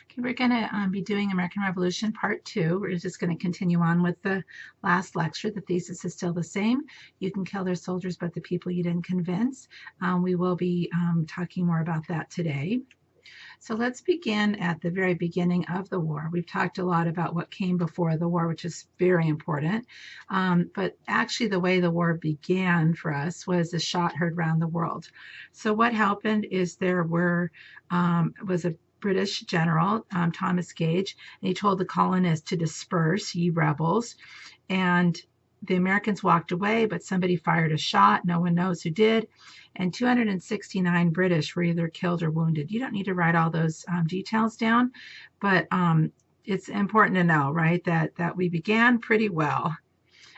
Okay, we're going to be doing American Revolution Part 2. We're just going to continue on with the last lecture. The thesis is still the same. You can kill their soldiers, but the people you didn't convince. We will be talking more about that today. So let's begin at the very beginning of the war. We've talked a lot about what came before the war, which is very important. But actually the way the war began for us was a shot heard around the world. So what happened is there was a British general, Thomas Gage, and he told the colonists to disperse, ye rebels. And the Americans walked away, but somebody fired a shot. No one knows who did. And 269 British were either killed or wounded. You don't need to write all those details down, but it's important to know, right, that we began pretty well.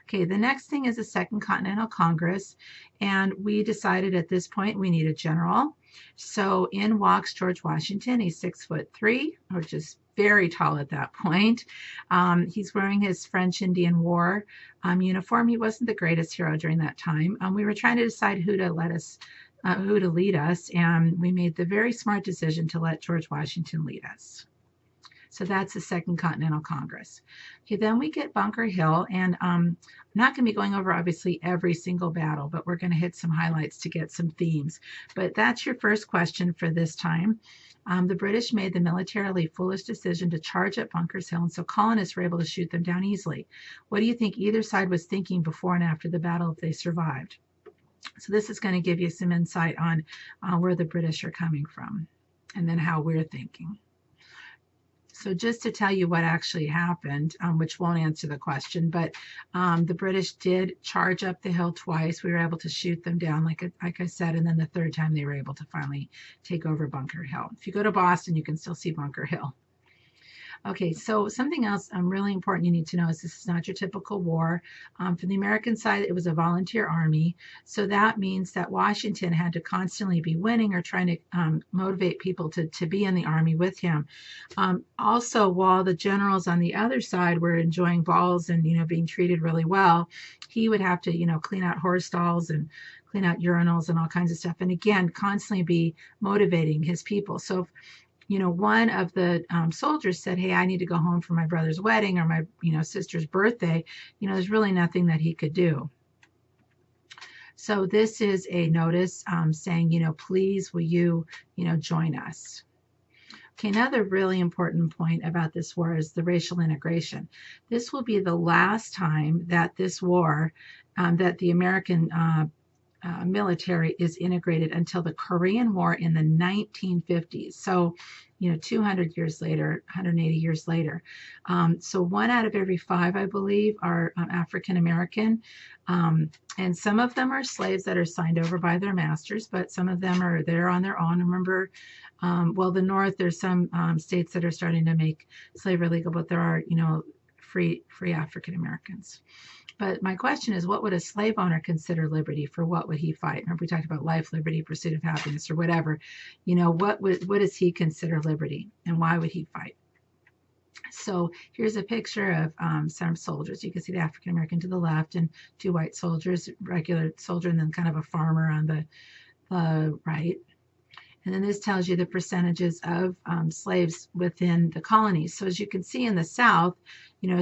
Okay, the next thing is the Second Continental Congress, and we decided at this point we need a general. So in walks George Washington. He's 6'3", which is very tall at that point. He's wearing his French Indian War uniform. He wasn't the greatest hero during that time. We were trying to decide who to lead us, and we made the very smart decision to let George Washington lead us. So that's the Second Continental Congress. Okay, then we get Bunker Hill, and I'm not going to be going over obviously every single battle, but we're going to hit some highlights to get some themes. But that's your first question for this time. The British made the militarily foolish decision to charge at Bunker's Hill, and so colonists were able to shoot them down easily. What do you think either side was thinking before and after the battle if they survived? So this is going to give you some insight on where the British are coming from, and then how we're thinking. So just to tell you what actually happened, which won't answer the question, but the British did charge up the hill twice. We were able to shoot them down, like I said, and then the third time they were able to finally take over Bunker Hill. If you go to Boston, you can still see Bunker Hill. Okay, so something else really important you need to know is this is not your typical war. For the American side, it was a volunteer army. So that means that Washington had to constantly be winning or trying to motivate people to be in the army with him. Also, while the generals on the other side were enjoying balls and, being treated really well, he would have to, clean out horse stalls and clean out urinals and all kinds of stuff. And again, constantly be motivating his people. So if, one of the soldiers said, hey, I need to go home for my brother's wedding or my, sister's birthday, there's really nothing that he could do. So this is a notice saying, please, will you, join us? Okay, another really important point about this war is the racial integration. This will be the last time that this war, that the American military is integrated until the Korean War in the 1950s. So, 200 years later, 180 years later. So 1 out of every 5, I believe, are African American. And some of them are slaves that are signed over by their masters, but some of them are there on their own. Remember, the North, there's some states that are starting to make slavery legal, but there are, free African Americans. But my question is, what would a slave owner consider liberty? For what would he fight? Remember, we talked about life, liberty, pursuit of happiness, or whatever. What does he consider liberty, and why would he fight? So here's a picture of some soldiers. You can see the African American to the left and 2 white soldiers, regular soldier, and then kind of a farmer on the right. And then this tells you the percentages of slaves within the colonies. So as you can see in the South,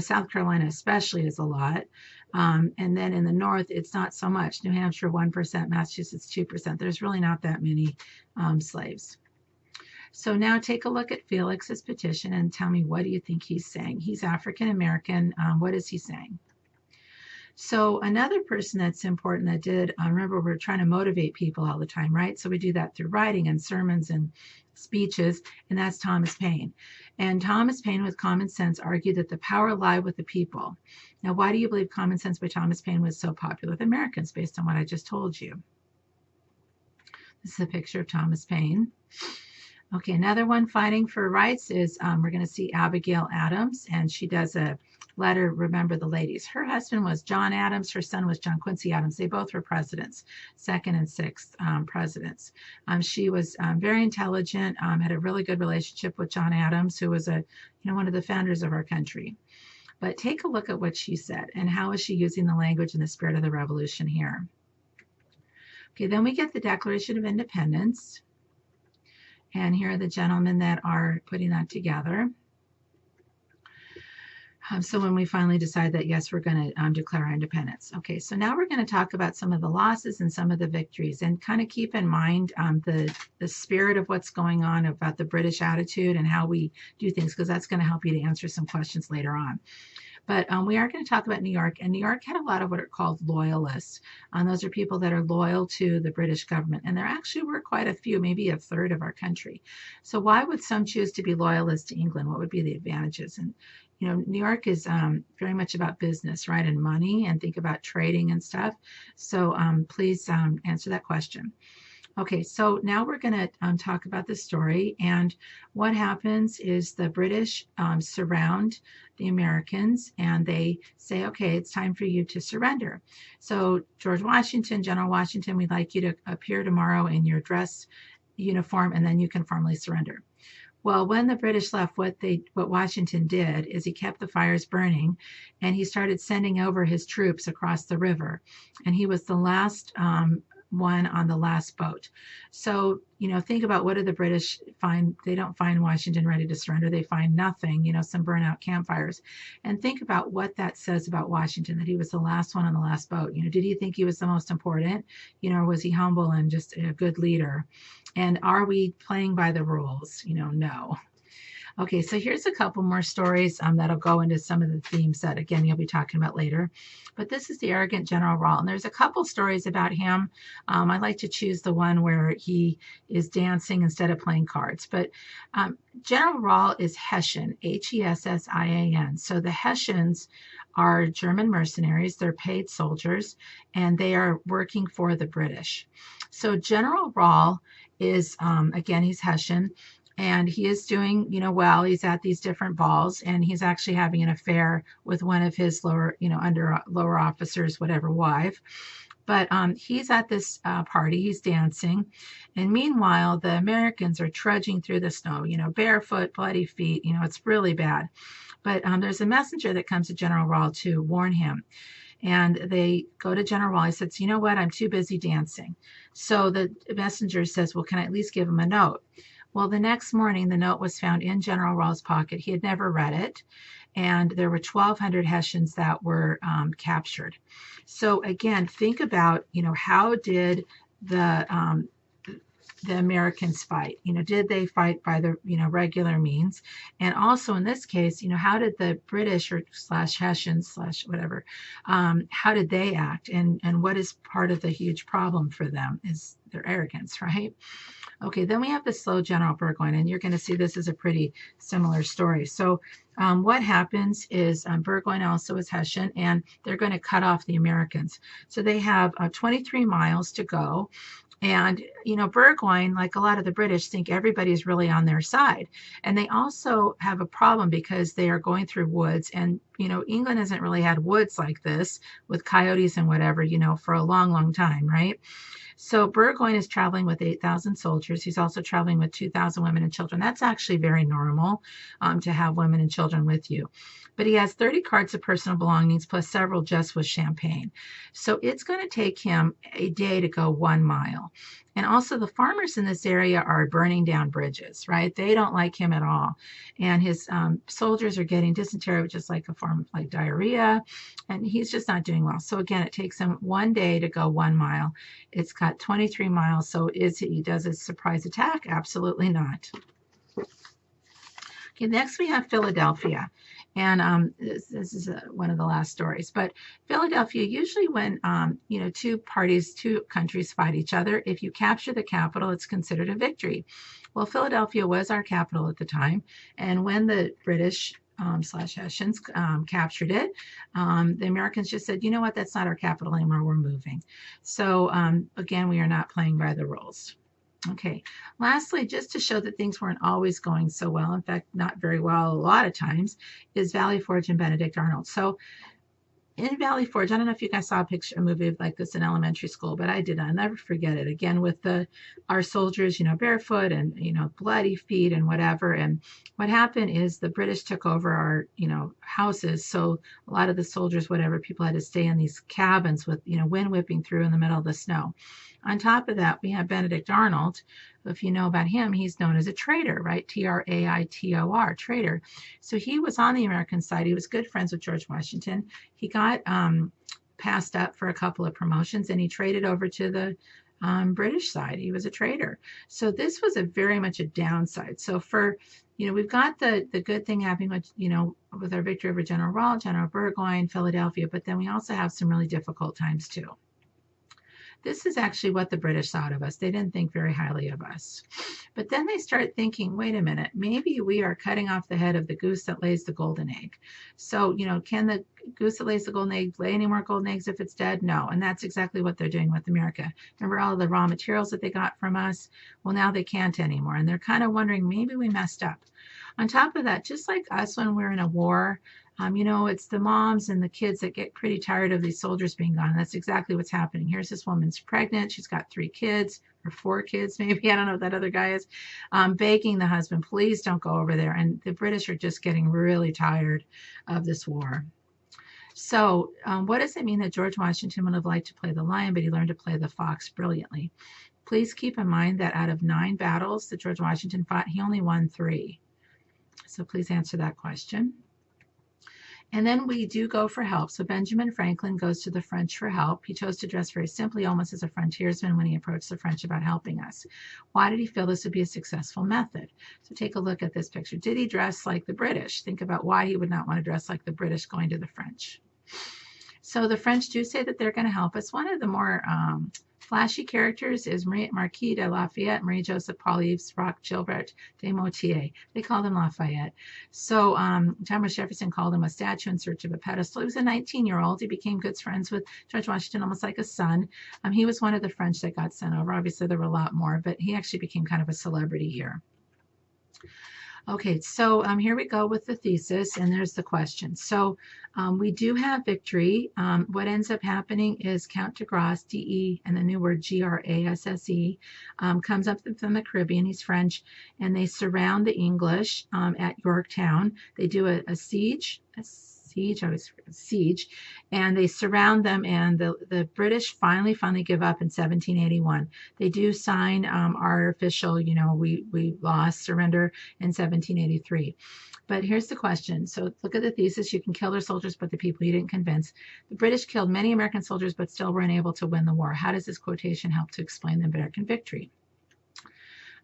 South Carolina especially is a lot. And then in the North, it's not so much. New Hampshire, 1%, Massachusetts, 2%. There's really not that many slaves. So now take a look at Felix's petition and tell me, what do you think he's saying? He's African American. What is he saying? So another person that's important that did, remember, we're trying to motivate people all the time, right? So we do that through writing and sermons and speeches, and that's Thomas Paine. And Thomas Paine, with Common Sense, argued that the power lied with the people. Now, why do you believe Common Sense by Thomas Paine was so popular with Americans based on what I just told you? This is a picture of Thomas Paine. Okay, another one fighting for rights is, we're going to see Abigail Adams, and she does a letter, Remember the Ladies. Her husband was John Adams. Her son was John Quincy Adams. They both were presidents, 2nd and 6th presidents. She was very intelligent, had a really good relationship with John Adams, who was one of the founders of our country. But take a look at what she said, and how is she using the language and the spirit of the revolution here. Okay, then we get the Declaration of Independence. And here are the gentlemen that are putting that together. So when we finally decide that, yes, we're going to declare our independence. Okay, so now we're going to talk about some of the losses and some of the victories, and kind of keep in mind the spirit of what's going on about the British attitude and how we do things, because that's going to help you to answer some questions later on. But we are going to talk about New York, and New York had a lot of what are called loyalists. Those are people that are loyal to the British government, and there actually were quite a few, maybe a third of our country. So why would some choose to be loyalists to England? What would be the advantages? And you know, New York is very much about business, right, and money, and think about trading and stuff. So please answer that question. Okay, so now we're going to talk about the story, and what happens is the British surround the Americans, and they say, okay, it's time for you to surrender. So George Washington, General Washington, we'd like you to appear tomorrow in your dress uniform, and then you can formally surrender. Well, when the British left, what Washington did is he kept the fires burning, and he started sending over his troops across the river, and he was the last one on the last boat. So, you know, think about, what do the British find? They don't find Washington ready to surrender. They find nothing, you know, some burnout campfires. And think about what that says about Washington, that he was the last one on the last boat. You know, did he think he was the most important? You know, or was he humble and just a good leader? And are we playing by the rules? You know, no. Okay, so here's a couple more stories that'll go into some of the themes that, again, you'll be talking about later. But this is the arrogant General Rahl, and there's a couple stories about him. I like to choose the one where he is dancing instead of playing cards. But General Rahl is Hessian, Hessian. So the Hessians are German mercenaries. They're paid soldiers, and they are working for the British. So General Rahl is, again, he's Hessian. And he is doing, you know, well. He's at these different balls, and he's actually having an affair with one of his lower, you know, lower officers, whatever, wife. But he's at this party, he's dancing. And meanwhile, the Americans are trudging through the snow, you know, barefoot, bloody feet, you know, it's really bad. But there's a messenger that comes to General Rahl to warn him. And they go to General Rahl. He says, you know what, I'm too busy dancing. So the messenger says, well, can I at least give him a note? Well, the next morning, the note was found in General Rahl's pocket. He had never read it, and there were 1,200 Hessians that were captured. So again, think about, you know, how did the Americans fight? You know, did they fight by the, you know, regular means? And also in this case, you know, how did the British or slash Hessians slash whatever, how did they act? And what is part of the huge problem for them is their arrogance, right? Okay, then we have the slow General Burgoyne, and you're going to see this is a pretty similar story. So what happens is Burgoyne also is Hessian, and they're going to cut off the Americans. So they have 23 miles to go. And, you know, Burgoyne, like a lot of the British, think everybody's really on their side. And they also have a problem because they are going through woods. And, you know, England hasn't really had woods like this with coyotes and whatever, you know, for a long, long time, right? So Burgoyne is traveling with 8,000 soldiers. He's also traveling with 2,000 women and children. That's actually very normal to have women and children with you. But he has 30 carts of personal belongings plus several just with champagne. So it's going to take him a day to go 1 mile. And also the farmers in this area are burning down bridges, right? They don't like him at all. And his soldiers are getting dysentery, which is like a form of like diarrhea. And he's just not doing well. So again, it takes him 1 day to go 1 mile. It's got 23 miles. So he does a surprise attack? Absolutely not. Okay, next we have Philadelphia. And this is one of the last stories. But Philadelphia, usually when, you know, two countries fight each other, if you capture the capital, it's considered a victory. Well, Philadelphia was our capital at the time. And when the British slash Hessians captured it, the Americans just said, you know what, that's not our capital anymore, we're moving. So again, we are not playing by the rules. Okay, lastly, just to show that things weren't always going so well, in fact, not very well a lot of times, is Valley Forge and Benedict Arnold. So in Valley Forge, I don't know if you guys saw a movie like this in elementary school, but I did. I'll never forget it. Again, with our soldiers, you know, barefoot and, you know, bloody feet and whatever. And what happened is the British took over our, you know, houses. So a lot of the soldiers, whatever, people had to stay in these cabins with, you know, wind whipping through in the middle of the snow. On top of that, we have Benedict Arnold. If you know about him, he's known as a traitor, right? Traitor, traitor. So he was on the American side. He was good friends with George Washington. He got passed up for a couple of promotions, and he traded over to the British side. He was a traitor. So this was a very much a downside. So for, we've got the good thing happening with, with our victory over General Rahl, General Burgoyne, Philadelphia, but then we also have some really difficult times too. This is actually what the British thought of us. They didn't think very highly of us. But then they start thinking, wait a minute, maybe we are cutting off the head of the goose that lays the golden egg. So, can the goose that lays the golden egg lay any more golden eggs if it's dead? No. And that's exactly what they're doing with America. Remember all of the raw materials that they got from us? Well, now they can't anymore. And they're kind of wondering, maybe we messed up. On top of that, just like us when we're in a war, it's the moms and the kids that get pretty tired of these soldiers being gone. That's exactly what's happening. Here's this woman's pregnant. She's got 3 kids or 4 kids, maybe. I don't know what that other guy is. Begging the husband, please don't go over there. And the British are just getting really tired of this war. So what does it mean that George Washington would have liked to play the lion, but he learned to play the fox brilliantly? Please keep in mind that out of 9 battles that George Washington fought, he only won 3. So please answer that question. And then we do go for help. So Benjamin Franklin goes to the French for help. He chose to dress very simply, almost as a frontiersman, when he approached the French about helping us. Why did he feel this would be a successful method? So take a look at this picture. Did he dress like the British? Think about why he would not want to dress like the British going to the French. So the French do say that they're going to help us. One of the more flashy characters is Marquis de Lafayette, Marie-Joseph Paul Yves Roch Gilbert de Motier. They called him Lafayette. So Thomas Jefferson called him a statue in search of a pedestal. He was a 19-year-old. He became good friends with George Washington, almost like a son. He was one of the French that got sent over. Obviously, there were a lot more, but he actually became kind of a celebrity here. Okay, so here we go with the thesis, and there's the question. So we do have victory. What ends up happening is Count de Grasse, D-E, and the new word G-R-A-S-S-E, comes up from the Caribbean. He's French, and they surround the English at Yorktown. They do a siege, and they surround them, and the British finally give up in 1781. They do sign our official, we lost, surrender in 1783. But here's the question. So look at the thesis. You can kill their soldiers, but the people you didn't convince. The British killed many American soldiers, but still were unable to win the war. How does this quotation help to explain the American victory?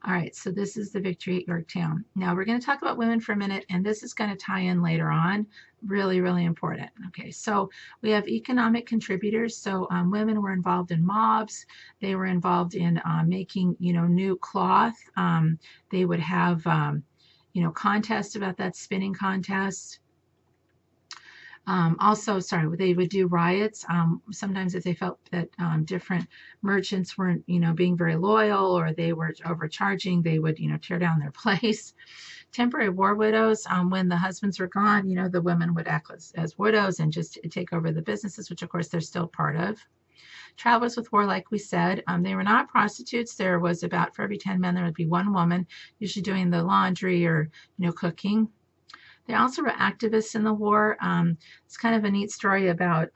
All right, so this is the victory at Yorktown. Now we're going to talk about women for a minute, and this is going to tie in later on. Really, really important. Okay, so we have economic contributors. So women were involved in mobs. They were involved in making, new cloth. They would have, contests about that, spinning contests. They would do riots. Sometimes if they felt that different merchants weren't, being very loyal, or they were overcharging, they would, tear down their place. Temporary war widows, when the husbands were gone, the women would act as widows and just take over the businesses, which of course they're still part of. Travelers with war, like we said, they were not prostitutes. There was about, for every 10 men, there would be 1 woman, usually doing the laundry or, cooking. They also were activists in the war. It's kind of a neat story about,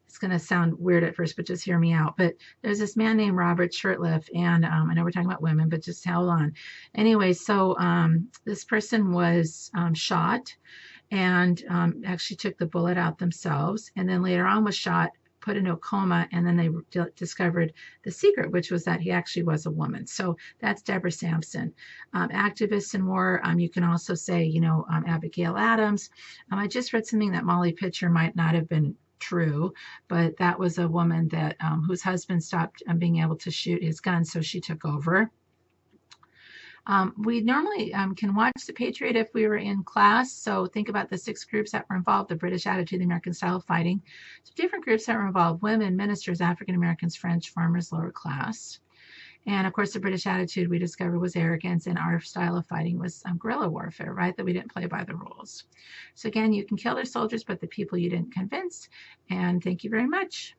it's going to sound weird at first, but just hear me out. But there's this man named Robert Shirtliff, and I know we're talking about women, but just hold on. Anyway, so this person was shot and actually took the bullet out themselves, and then later on was shot, put into a coma, and then they discovered the secret, which was that he actually was a woman. So that's Deborah Sampson. Activists in war, you can also say, Abigail Adams. I just read something that Molly Pitcher might not have been true, but that was a woman that whose husband stopped being able to shoot his gun, so she took over. We normally can watch The Patriot if we were in class. So think about the 6 groups that were involved: the British attitude, the American style of fighting. So different groups that were involved: women, ministers, African Americans, French, farmers, lower class. And of course, the British attitude we discovered was arrogance, and our style of fighting was guerrilla warfare, right? That we didn't play by the rules. So again, you can kill their soldiers, but the people you didn't convince. And thank you very much.